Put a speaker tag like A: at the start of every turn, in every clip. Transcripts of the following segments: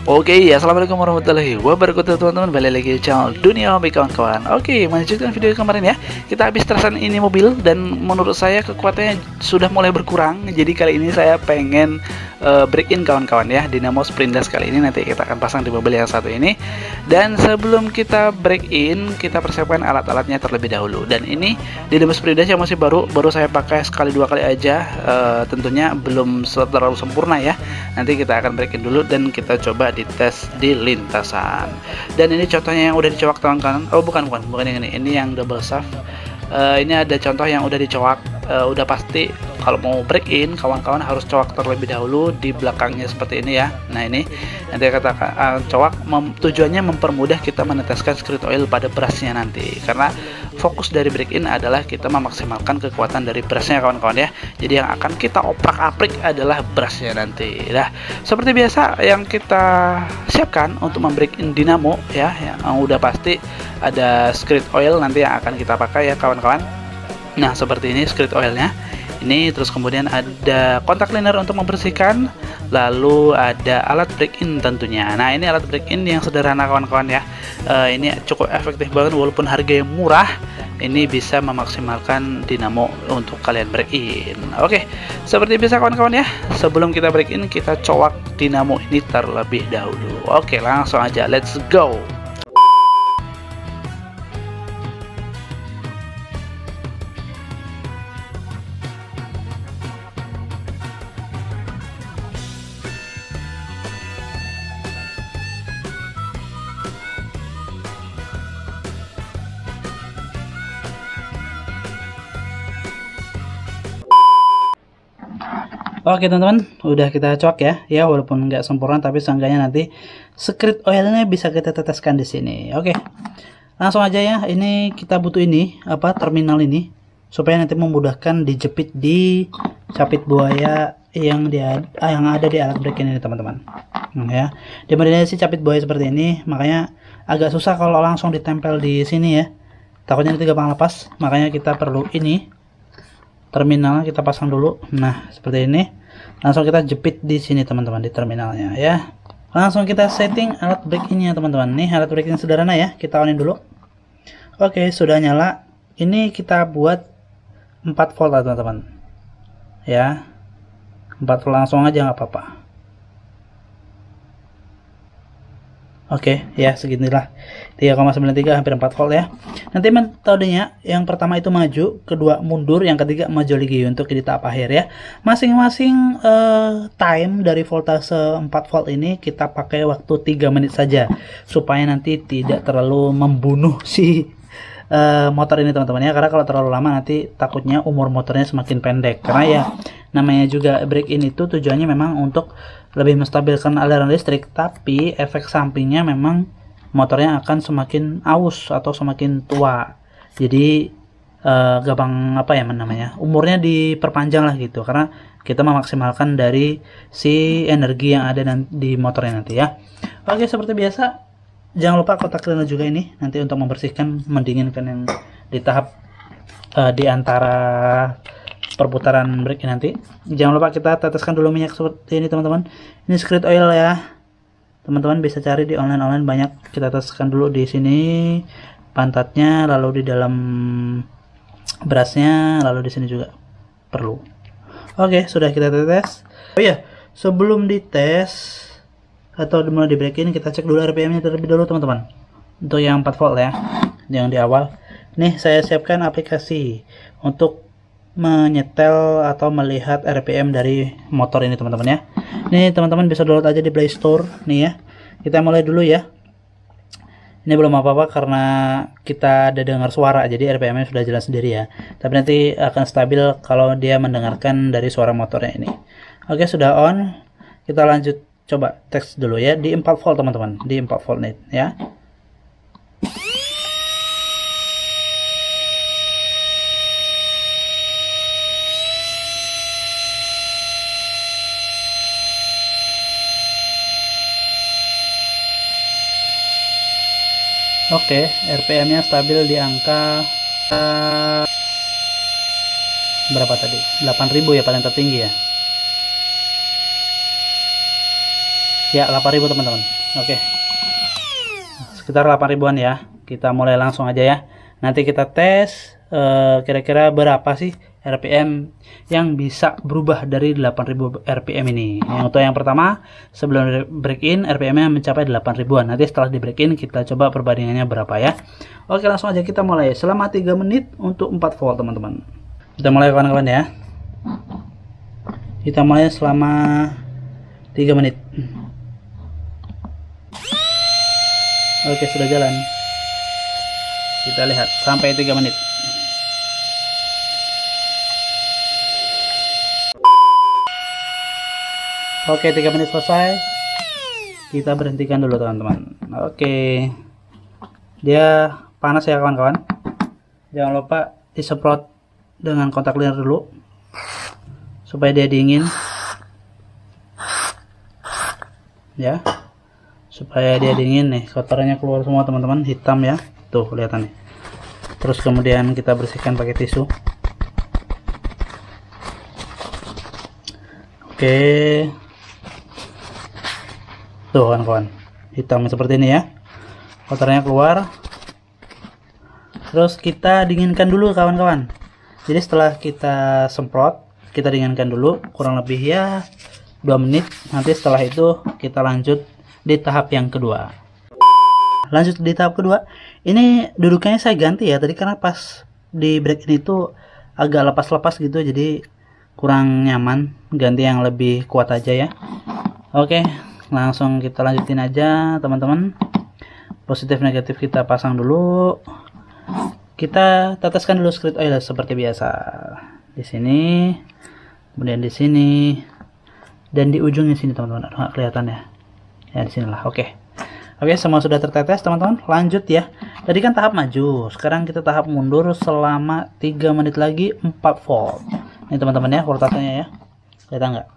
A: Oke, ya, assalamualaikum warahmatullahi wabarakatuh teman-teman. Balik lagi di channel Dunia Hobi kawan-kawan. Oke, melanjutkan video kemarin ya. Kita habis terusan ini mobil dan menurut saya kekuatannya sudah mulai berkurang. Jadi kali ini saya pengen break in kawan-kawan ya. Dinamo sprintless kali ini nanti kita akan pasang di mobil yang satu ini. Dan sebelum kita break in, kita persiapkan alat-alatnya terlebih dahulu. Dan ini dinamo sprintless yang masih baru saya pakai sekali dua kali aja. Tentunya belum terlalu sempurna ya. Nanti kita akan break in dulu dan kita coba dites di lintasan. Dan ini contohnya yang udah dicowak kawan-kawan. Oh bukan yang ini yang double shaft. Ini ada contoh yang udah dicowak. Udah pasti kalau mau break in kawan-kawan harus cowak terlebih dahulu di belakangnya seperti ini ya. Nah ini nanti katakan cowak tujuannya mempermudah kita meneteskan skirt oil pada brushnya nanti, karena fokus dari break in adalah kita memaksimalkan kekuatan dari brushnya kawan-kawan ya. Jadi yang akan kita oprak-aprik adalah brushnya nanti. Nah seperti biasa yang kita siapkan untuk membreak in dinamo ya, yang udah pasti ada skirt oil nanti yang akan kita pakai ya kawan-kawan. Nah seperti ini skirt oilnya ini, terus kemudian ada kontak cleaner untuk membersihkan, lalu ada alat break in tentunya. Nah ini alat break in yang sederhana kawan-kawan ya. Ini cukup efektif banget walaupun harga yang murah. Ini bisa memaksimalkan dinamo untuk kalian break in. Oke, seperti biasa kawan-kawan ya, sebelum kita break in kita cowak dinamo ini terlebih dahulu. Oke, langsung aja, let's go. Oke teman-teman, udah kita cok ya, walaupun nggak sempurna tapi seenggaknya nanti skirt oilnya bisa kita teteskan di sini. Oke, langsung aja ya. Ini kita butuh ini terminal ini supaya nanti memudahkan dijepit di capit buaya yang ada di alat break ini teman-teman. Ya, dimodif si capit buaya seperti ini, makanya agak susah kalau langsung ditempel di sini ya. Takutnya nanti gampang lepas, makanya kita perlu ini. Terminal kita pasang dulu. Nah seperti ini, langsung kita jepit di sini teman-teman, di terminalnya ya. Langsung kita setting alat break in nya teman-teman. Nih alat break in sederhana ya, kita onin dulu. Oke, sudah nyala. Ini kita buat 4 volt lah teman-teman ya, 4 volt langsung aja nggak apa-apa. Oke ya, seginilah 3,93 hampir 4 volt ya. Nanti metodenya yang pertama itu maju, kedua mundur, yang ketiga maju lagi untuk di tahap akhir ya. Masing-masing time dari voltase 4 volt ini kita pakai waktu 3 menit saja supaya nanti tidak terlalu membunuh si motor ini teman-teman ya, karena kalau terlalu lama nanti takutnya umur motornya semakin pendek. Karena ya namanya juga break in itu tujuannya memang untuk lebih menstabilkan aliran listrik, tapi efek sampingnya memang motornya akan semakin aus atau semakin tua. Jadi gampang umurnya diperpanjang lah gitu, karena kita memaksimalkan dari si energi yang ada di motornya nanti ya. Oke, seperti biasa jangan lupa kotak cleaner juga ini nanti untuk membersihkan, mendinginkan yang di tahap di antara perputaran break nanti. Jangan lupa kita teteskan dulu minyak seperti ini teman-teman. Ini skirt oil ya, teman-teman bisa cari di online banyak. Kita teteskan dulu di sini pantatnya, lalu di dalam brushnya, lalu di sini juga perlu. Oke, sudah kita tetes. Oh ya, sebelum dites atau mulai di break in, kita cek dulu RPM nya terlebih dahulu teman-teman. Untuk yang 4 volt ya, yang di awal. Nih saya siapkan aplikasi untuk menyetel atau melihat RPM dari motor ini teman-teman ya. Ini teman-teman bisa download aja di Play Store nih ya. Kita mulai dulu ya. Ini belum apa-apa karena kita ada dengar suara, jadi RPM nya sudah jelas sendiri ya. Tapi nanti akan stabil kalau dia mendengarkan dari suara motornya ini. Oke, sudah on. Kita lanjut coba tes dulu ya di 4 volt teman-teman, di 4 volt nih ya. Oke, RPM nya stabil di angka berapa tadi? 8000 ya paling tertinggi ya. Ya, 8.000 teman-teman. Oke. Sekitar 8.000-an ya. Kita mulai langsung aja ya. Nanti kita tes kira-kira berapa sih RPM yang bisa berubah dari 8.000 RPM ini. Untuk yang pertama, sebelum break in RPM-nya mencapai 8.000-an. Nanti setelah di break in kita coba perbandingannya berapa ya. Oke, langsung aja kita mulai. Selama 3 menit untuk 4 volt teman-teman. Kita mulai kawan-kawan ya. Kita mulai selama 3 menit. Oke, sudah jalan. Kita lihat sampai 3 menit. Oke, 3 menit selesai. Kita berhentikan dulu teman-teman. Oke. Dia panas ya kawan-kawan. Jangan lupa disemprot dengan kontak liner dulu supaya dia dingin. Ya. Supaya dia dingin nih, kotorannya keluar semua teman-teman, hitam ya. Tuh, kelihatan nih. Terus kemudian kita bersihkan pakai tisu. Oke. Tuh kawan-kawan, hitam seperti ini ya. Kotorannya keluar. Terus kita dinginkan dulu kawan-kawan. Jadi setelah kita semprot, kita dinginkan dulu kurang lebih ya 2 menit. Nanti setelah itu kita lanjut di tahap yang kedua. Lanjut di tahap kedua. Ini duduknya saya ganti ya. Tadi karena pas di break ini tuh agak lepas-lepas gitu, jadi kurang nyaman. Ganti yang lebih kuat aja ya. Oke, langsung kita lanjutin aja teman-teman. Positif negatif kita pasang dulu. Kita teteskan dulu squid oil seperti biasa. Di sini, kemudian di sini, dan di ujungnya sini teman-teman. Nggak kelihatan ya. Ya di sinilah. Oke, semua sudah tertetes teman-teman. Lanjut ya. Tadi kan tahap maju, sekarang kita tahap mundur selama 3 menit lagi 4 volt. Ini teman-teman ya, voltasenya ya. Kelihatan nggak?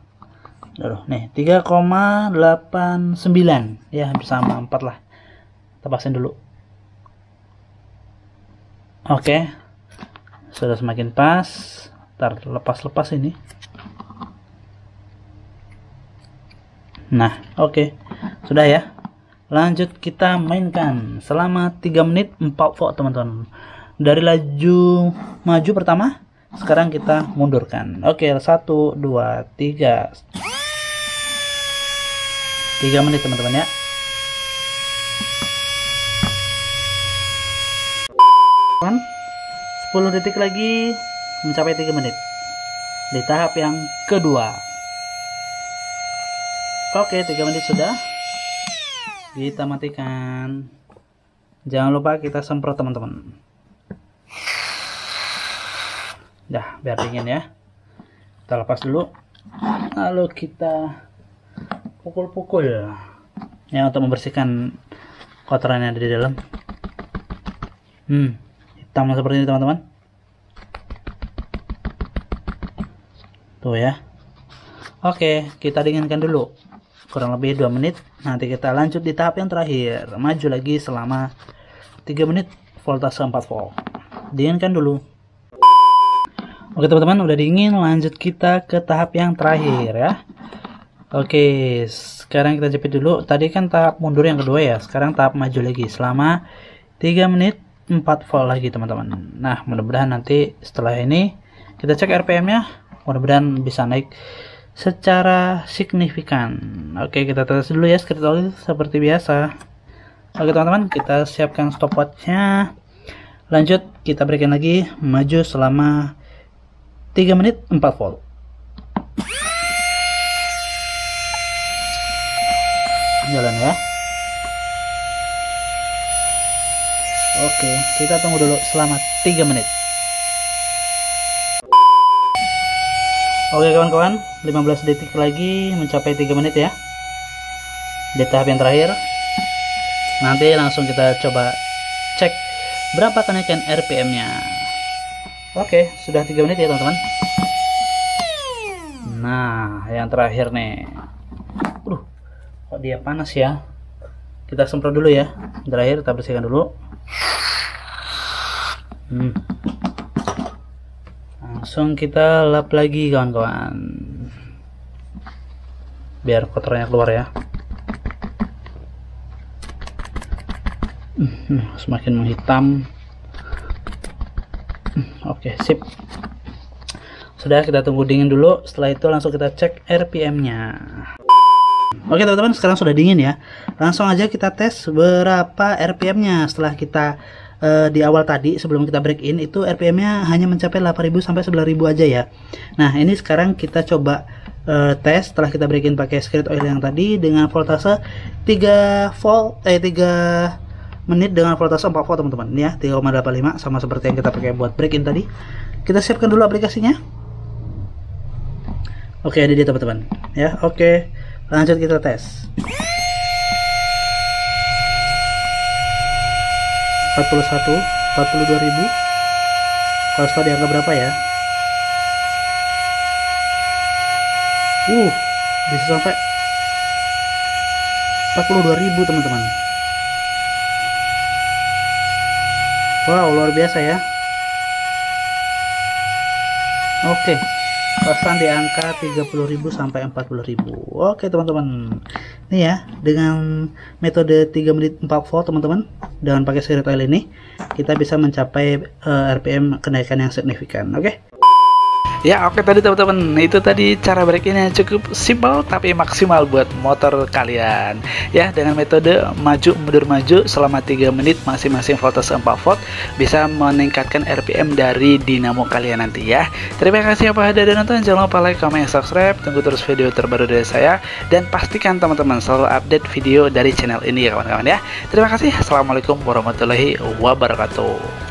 A: Aduh, nih 3,89 ya, hampir sama 4 lah. Kita pasin dulu. Oke, sudah semakin pas. Ntar lepas-lepas ini. Nah, oke. Sudah ya. Lanjut kita mainkan selama 3 menit 4 volt teman-teman. Dari laju maju pertama, sekarang kita mundurkan. Oke, 1 2 3. 3 menit teman-teman ya. Kan 10 detik lagi mencapai 3 menit. Di tahap yang kedua. Oke, 3 menit sudah. Kita matikan. Jangan lupa kita semprot teman-teman. Dah, biar dingin ya. Kita lepas dulu. Lalu kita pukul-pukul ya untuk membersihkan kotoran yang ada di dalam. Hitam seperti ini teman-teman. Tuh ya. Oke, kita dinginkan dulu kurang lebih 2 menit. Nanti kita lanjut di tahap yang terakhir. Maju lagi selama 3 menit, voltase 4 volt. Dinginkan dulu. Oke teman-teman, udah dingin. Lanjut kita ke tahap yang terakhir ya. Oke, sekarang kita jepit dulu. Tadi kan tahap mundur yang kedua ya. Sekarang tahap maju lagi selama 3 menit 4 volt lagi teman-teman. Nah, mudah-mudahan nanti setelah ini kita cek RPM-nya, mudah-mudahan bisa naik secara signifikan. Oke, kita tes dulu ya squid oil seperti biasa. Oke teman-teman, kita siapkan stopwatch-nya. Lanjut, kita berikan lagi maju selama 3 menit 4 volt. Jalan ya. Oke, kita tunggu dulu selama 3 menit. Oke kawan-kawan, 15 detik lagi mencapai 3 menit ya. Di tahap yang terakhir. Nanti langsung kita coba cek berapa kenaikan RPM-nya. Oke, sudah 3 menit ya teman-teman. Nah, yang terakhir nih. Kok dia panas ya. Kita semprot dulu ya. Terakhir kita bersihkan dulu. Langsung kita lap lagi kawan-kawan, biar kotorannya keluar ya. Semakin menghitam. Oke, sip. Sudah, kita tunggu dingin dulu. Setelah itu langsung kita cek RPM-nya. Oke teman-teman, sekarang sudah dingin ya. Langsung aja kita tes berapa RPM-nya. Setelah kita di awal tadi sebelum kita break in itu RPM-nya hanya mencapai 8.000 sampai 9.000 aja ya. Nah, ini sekarang kita coba tes setelah kita break in pakai Skirt Oil yang tadi dengan voltase 3 menit dengan voltase 4 volt teman-teman ya, 3,85 sama seperti yang kita pakai buat break in tadi. Kita siapkan dulu aplikasinya. Oke, ada dia teman-teman ya. Oke, lanjut kita tes. 42.000. Kalau setelah di angka berapa ya? Bisa sampai 42.000 teman-teman. Wow, luar biasa ya. Oke, pasang di angka 30.000 sampai 40.000. Oke teman-teman, ini ya dengan metode 3 menit 4 volt teman-teman, dengan pakai Skirt Oil ini kita bisa mencapai RPM kenaikan yang signifikan. Oke. Ya, oke tadi teman-teman, itu tadi cara break-in yang cukup simpel tapi maksimal buat motor kalian ya, dengan metode maju mundur maju selama 3 menit masing-masing voltase 4 volt bisa meningkatkan RPM dari dinamo kalian nanti ya. Terima kasih apa ada dan nonton, jangan lupa like, comment, subscribe, tunggu terus video terbaru dari saya dan pastikan teman-teman selalu update video dari channel ini ya kawan-kawan ya. Terima kasih, assalamualaikum warahmatullahi wabarakatuh.